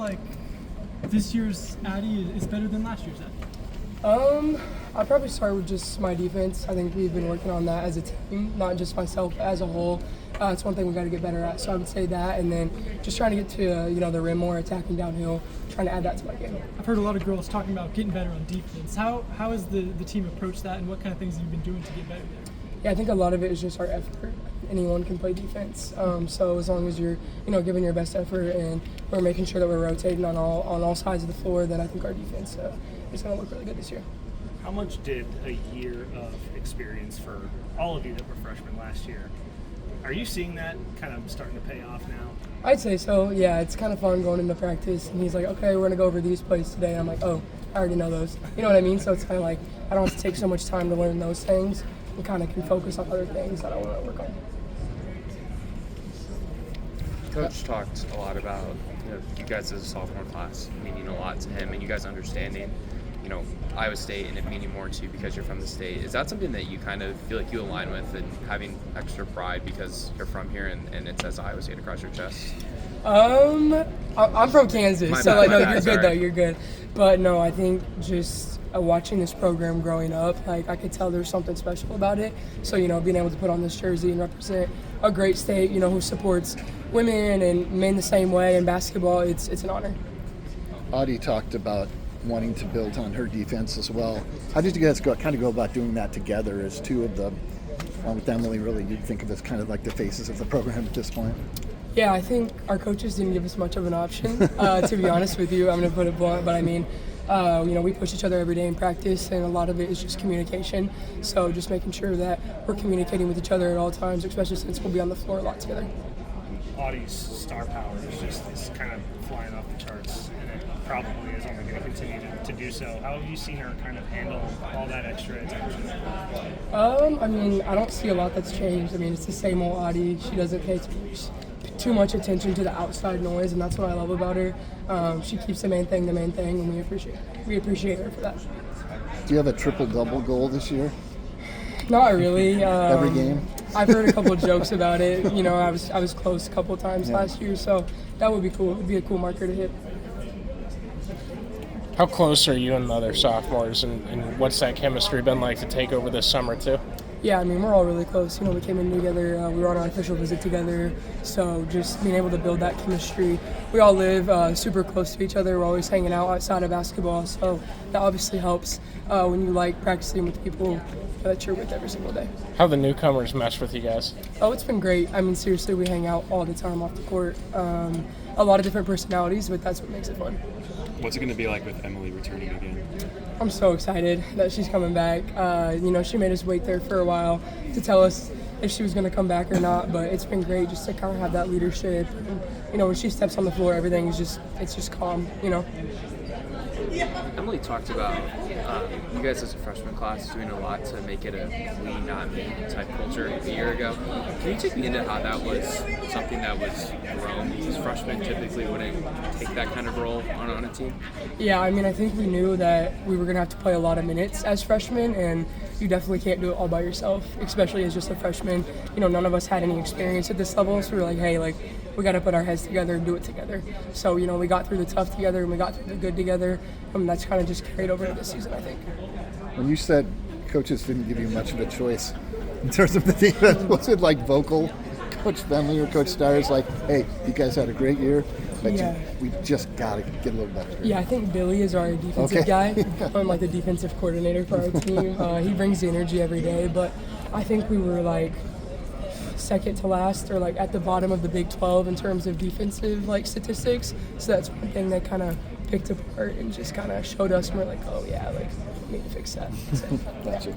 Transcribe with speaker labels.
Speaker 1: like this year's Addy is better than last year's Addy?
Speaker 2: I'd probably start with just my defense. I think we've been working on that as a team, not just myself, as a whole. It's one thing we got to get better at. So I would say that, and then just trying to get to the rim more, attacking downhill, trying to add that to my game.
Speaker 1: I've heard a lot of girls talking about getting better on defense. How has the team approached that, and what kind of things have you been doing to get better there?
Speaker 2: Yeah, I think a lot of it is just our effort. Anyone can play defense. So as long as you're giving your best effort and we're making sure that we're rotating on all sides of the floor, then I think our defense is going to look really good this year.
Speaker 3: How much did a year of experience for all of you that were freshmen last year, are you seeing that kind of starting to pay off now?
Speaker 2: I'd say so, yeah. It's kind of fun going into practice, and he's like, okay, we're going to go over these plays today. And I'm like, oh, I already know those. You know what I mean? So it's kind of like I don't have to take so much time to learn those things and kind of can focus on other things that I want to work on.
Speaker 4: Coach talked a lot about you guys as a sophomore class meaning a lot to him, and you guys understanding Iowa State and it meaning more to you because you're from the state. Is that something that you kind of feel like you align with and having extra pride because you're from here and it says Iowa State across your chest?
Speaker 2: I'm from Kansas, you're good. But no, I think just watching this program growing up, like I could tell there's something special about it. So being able to put on this jersey and represent a great state, who supports women and men the same way in basketball, it's an honor.
Speaker 5: Addy talked about wanting to build on her defense as well. How did you guys go about doing that together as two of the, along with Emily, really you'd think of as kind of like the faces of the program at this point?
Speaker 2: Yeah, I think our coaches didn't give us much of an option, to be honest with you. I'm going to put it blunt, but I mean, we push each other every day in practice, and a lot of it is just communication. So just making sure that we're communicating with each other at all times, especially since we'll be on the floor a lot together.
Speaker 3: Addy's star power is kind of flying off the charts, and it probably is only going to continue to do so. How have you seen her kind of handle all that extra attention?
Speaker 2: I mean, I don't see a lot that's changed. I mean, it's the same old Addy. She doesn't pay too much attention to the outside noise, and that's what I love about her. She keeps the main thing, and we appreciate her for that.
Speaker 5: Do you have a triple-double goal this year?
Speaker 2: Not really.
Speaker 5: Every game?
Speaker 2: I've heard a couple of jokes about it. I was close a couple of times last year, so that would be cool. It would be a cool marker to hit.
Speaker 6: How close are you and the other sophomores, and what's that chemistry been like to take over this summer too?
Speaker 2: Yeah, I mean, we're all really close. We came in together. We were on our official visit together. So just being able to build that chemistry. We all live super close to each other. We're always hanging out outside of basketball. So that obviously helps when you like practicing with people that you're with every single day.
Speaker 6: How the newcomers mesh with you guys?
Speaker 2: Oh, it's been great. I mean, seriously, we hang out all the time off the court. A lot of different personalities, but that's what makes it fun.
Speaker 7: What's it going to be like with Emily returning again?
Speaker 2: I'm so excited that she's coming back. She made us wait there for a while to tell us if she was going to come back or not, but it's been great just to kind of have that leadership. And, when she steps on the floor, everything is just calm,
Speaker 4: Emily talked about you guys as a freshman class doing a lot to make it a we, not me type culture a year ago. Can you take me into how that was something that was grown? Because freshmen typically wouldn't take that kind of role on a team.
Speaker 2: Yeah, I mean, I think we knew that we were going to have to play a lot of minutes as freshmen, and you definitely can't do it all by yourself, especially as just a freshman. None of us had any experience at this level, so we were like, hey, we got to put our heads together and do it together. So, we got through the tough together and we got through the good together. And that's kind of just carried over to this season, I think.
Speaker 5: When you said coaches didn't give you much of a choice in terms of the defense, was it like vocal? Coach Bentley or Coach Steyer's like, hey, you guys had a great year, but we just got to get a little better.
Speaker 2: Yeah, I think Billy is our defensive guy. I'm like the defensive coordinator for our team. He brings the energy every day, but I think we were second to last or at the bottom of the Big 12 in terms of defensive statistics. So that's one thing that kind of picked apart and just kind of showed us, and we're like, oh yeah, we need to fix that. So,
Speaker 5: Gotcha.